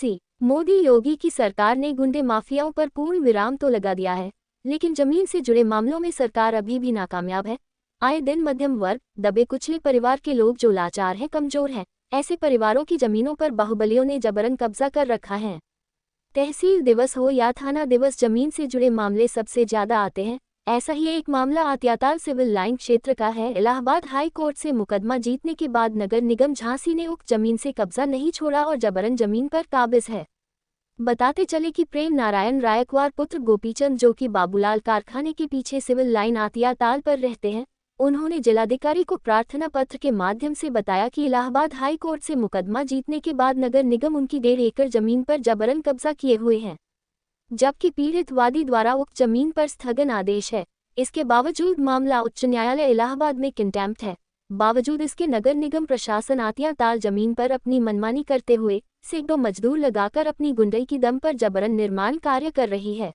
सी मोदी योगी की सरकार ने गुंडे माफियाओं पर पूर्ण विराम तो लगा दिया है, लेकिन जमीन से जुड़े मामलों में सरकार अभी भी नाकामयाब है। आए दिन मध्यम वर्ग, दबे कुचले परिवार के लोग जो लाचार हैं, कमजोर हैं, ऐसे परिवारों की जमीनों पर बाहुबलियों ने जबरन कब्जा कर रखा है। तहसील दिवस हो या थाना दिवस, जमीन से जुड़े मामले सबसे ज्यादा आते हैं। ऐसा ही एक मामला आत्याताल सिविल लाइन क्षेत्र का है। इलाहाबाद हाई कोर्ट से मुकदमा जीतने के बाद नगर निगम झांसी ने उक्त जमीन से कब्जा नहीं छोड़ा और जबरन जमीन पर काबिज है। बताते चले कि प्रेम नारायण रायकवार पुत्र गोपीचंद, जो कि बाबूलाल कारखाने के पीछे सिविल लाइन आत्याताल पर रहते हैं, उन्होंने जिलाधिकारी को प्रार्थना पत्र के माध्यम से बताया कि इलाहाबाद हाई कोर्ट से मुकदमा जीतने के बाद नगर निगम उनकी 1.5 एकड़ जमीन पर जबरन कब्जा किए हुए हैं, जबकि पीड़ित वादी द्वारा उक्त जमीन पर स्थगन आदेश है। इसके बावजूद मामला उच्च न्यायालय इलाहाबाद में कंटेम्प्ट है। बावजूद इसके नगर निगम प्रशासन आत्याताल जमीन पर अपनी मनमानी करते हुए सैकड़ों मजदूर लगाकर अपनी गुंडई की दम पर जबरन निर्माण कार्य कर रही है।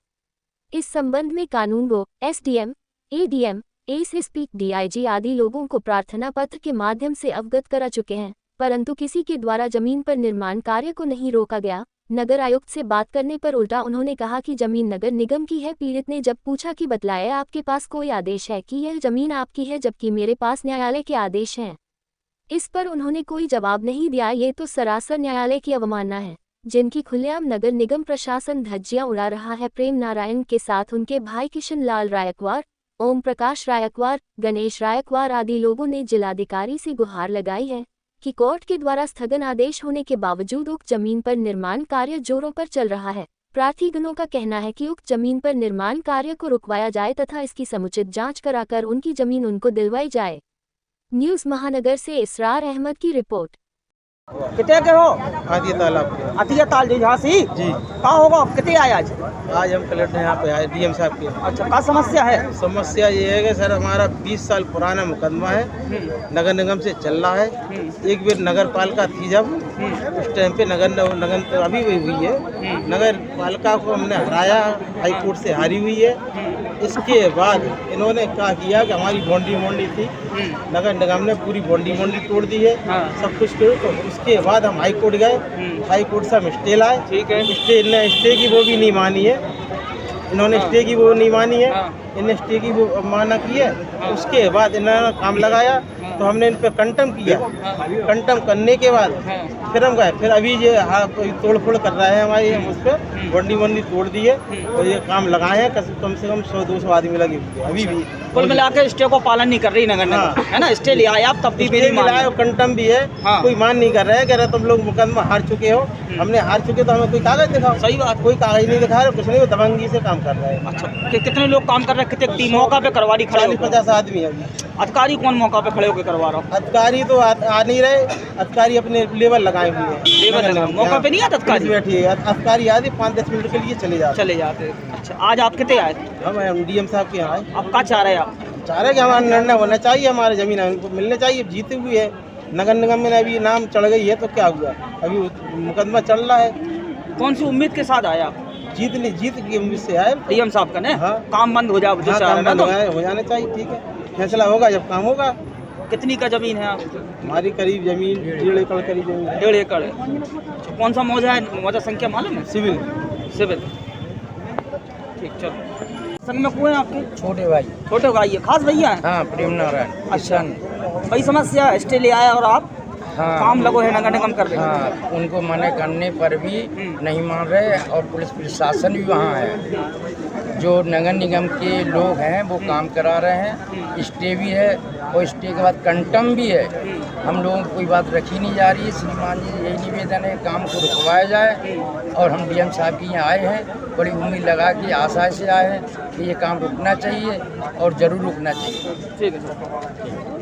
इस संबंध में कानूनगो, एसडीएम, एडीएम, एसएसपी, डीआईजी आदि लोगों को प्रार्थना पत्र के माध्यम से अवगत करा चुके हैं, परंतु किसी के द्वारा जमीन पर निर्माण कार्य को नहीं रोका गया। नगर आयुक्त से बात करने पर उल्टा उन्होंने कहा कि जमीन नगर निगम की है। पीड़ित ने जब पूछा कि बतलाए आपके पास कोई आदेश है कि यह जमीन आपकी है, जबकि मेरे पास न्यायालय के आदेश हैं। इस पर उन्होंने कोई जवाब नहीं दिया। ये तो सरासर न्यायालय की अवमानना है, जिनकी खुलेआम नगर निगम प्रशासन धज्जियां उड़ा रहा है। प्रेम नारायण के साथ उनके भाई किशन लाल रायकवार, ओम प्रकाश रायकवार, गणेश रायकवार आदि लोगों ने जिलाधिकारी से गुहार लगाई है कि कोर्ट के द्वारा स्थगन आदेश होने के बावजूद उक्त जमीन पर निर्माण कार्य जोरों पर चल रहा है। प्रार्थीगणों का कहना है कि उक्त जमीन पर निर्माण कार्य को रुकवाया जाए तथा इसकी समुचित जांच कराकर उनकी जमीन उनको दिलवाई जाए। न्यूज़ महानगर से इसरार अहमद की रिपोर्ट। कितने के हो? आतियाताल जी झांसी जी। कहाँ होगा? कितने आए आज? आज हम कलेक्टर यहाँ पे आए, डीएम साहब के। अच्छा, क्या समस्या है? समस्या ये है कि सर हमारा 20 साल पुराना मुकदमा है, नगर निगम से चल रहा है। एक बार नगर पालिका थी जब, उस टाइम पे नगर तो अभी हुई है, नगर पालिका को हमने हराया, हाई कोर्ट से हारी हुई है। इसके बाद इन्होंने क्या किया कि हमारी बाउंड्री थी, नगर निगम ने पूरी बाउंड्री तोड़ दी है, सब कुछ तो उसके बाद हम हाई कोर्ट गए, हाई कोर्ट से हम स्टे लाए। ठीक है। स्टे की वो भी नहीं मानी है, इन्होंने स्टे की वो नहीं मानी है, इन्हें स्टे की वो माना की है। उसके बाद इन्होंने काम लगाया तो हमने इन पर कंटम किया। कंटम करने के बाद फिर हम गए, फिर अभी ये तोड़ फोड़ कर रहे हैं हमारी, हम उस पर बाउंड्री तोड़ दी है और ये काम लगाए हैं। कम से कम 100-200 आदमी लगे हुए अभी भी। कुल मिला के स्टे को पालन नहीं कर रही नगर निगम, है ना? स्टे लिया आप तब भी कंटम भी है, कोई मान नहीं कर रहे हैं, कह रहे तुम लोग मुकदमा हार चुके हो। हमने हार चुके तो हमें कोई कागज दिखाओ। सही बात, कोई कागज नहीं दिखा रहे, कुछ नहीं, वो दबंगी से काम कर रहे हैं। अच्छा, कितने लोग काम कर रहे हैं? कितने टीम मौका पे करवा रही? 40-50 आदमी है। अधिकारी कौन मौका पे खड़े होकर करवा रहा? अधिकारी तो आ नहीं रहे, अधिकारी अपने लेवल लगाए हुए हैं। लेवल मौका पे नहीं आता अधिकारी? बैठी है अधिकारी, आदि 5-10 मिनट के लिए चले जाते। अच्छा, आज आप कितने आए? हम डीएम साहब के यहाँ आए। आप क्या चाह रहे हैं? आप चाह रहे कि हमारा निर्णय होना चाहिए, हमारे जमीन हमको मिलने चाहिए। जीती हुई है, नगर निगम में अभी नाम चढ़ गई है तो क्या हुआ, अभी मुकदमा चल रहा है। कौन सी उम्मीद के साथ आया? जीत की उम्मीद से आए। डीएम साहब का ने काम बंद हो जाए, काम बंद हो जाना चाहिए। ठीक है, फैसला होगा जब काम होगा। कितनी का जमीन है आप? हमारी करीब जमीन 1.5 एकड़ करीब जमीन। 1.5 एकड़ है। कौन सा मौजा है? मौजा संख्या मालूम है? सिविल। ठीक, चलो। संग में कौन है आपके? छोटे भाई है, खास भैया है? हाँ, प्रेम नारायण। अच्छा, वही समस्या है, स्टे ले आया और आप काम लगो है नगर निगम कर रहे हैं। हाँ, उनको मना करने पर भी नहीं मान रहे और पुलिस प्रशासन भी वहाँ है। जो नगर निगम के लोग हैं वो काम करा रहे हैं, स्टे भी है और स्टे के बाद कंटम भी है। हम लोगों को कोई बात रखी नहीं जा रही है। श्रीमान जी यही निवेदन है, काम को रुकवाया जाए। और हम डीएम साहब के यहाँ आए हैं, बड़ी उम्मीद लगा के आशा से आए हैं कि ये काम रुकना चाहिए और ज़रूर रुकना चाहिए। ठीक है।